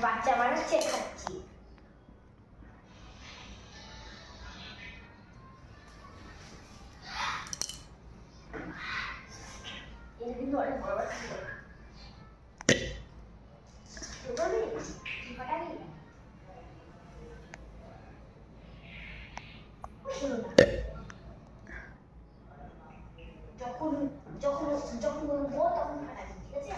বাচ্চা বানাচ্ছে খাচ্ছি। এটা কিন্তু অনেক বড় বড় ছিল। যখন যখন যখন বলবো তখন ফাটাবি, ঠিক আছে?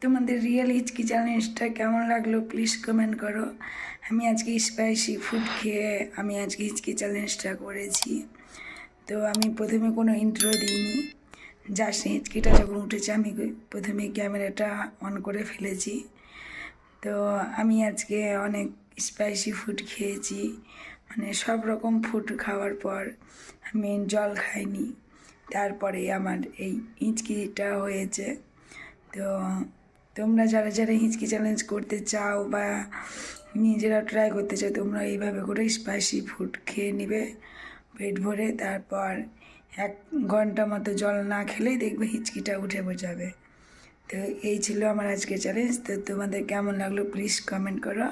তোমাদের রিয়েল হিচকি চ্যালেঞ্জটা কেমন লাগলো প্লিজ কমেন্ট করো। আমি আজকে স্পাইসি ফুড খেয়ে আমি আজকে হিচকি চ্যালেঞ্জটা করেছি। তো আমি প্রথমে কোনো ইন্ট্রো দিইনি, জাস্ট হিচকিটা যখন উঠেছে আমি প্রথমে ক্যামেরাটা অন করে ফেলেছি। তো আমি আজকে অনেক স্পাইসি ফুড খেয়েছি, মানে সব রকম ফুড খাওয়ার পর আমি জল খাইনি, তারপরে আমার এই হিচকিটা হয়েছে। তো তোমরা যারা যারা হিচকি চ্যালেঞ্জ করতে চাও বা নিজেরা ট্রাই করতে চাও, তোমরা এইভাবে করে স্পাইসি ফুড খেয়ে নেবে পেট ভরে, তারপর 1 ঘন্টা মতো জল না খেলেই দেখবে হিচকিটা উঠে যাবে। তো এই ছিল আমার আজকে চ্যালেঞ্জ। তো তোমাদের কেমন লাগলো প্লিজ কমেন্ট করো,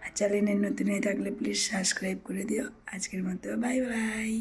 আর চ্যানেলে নতুন হয়ে থাকলে প্লিজ সাবস্ক্রাইব করে দিও। আজকের মতো বাই বাই।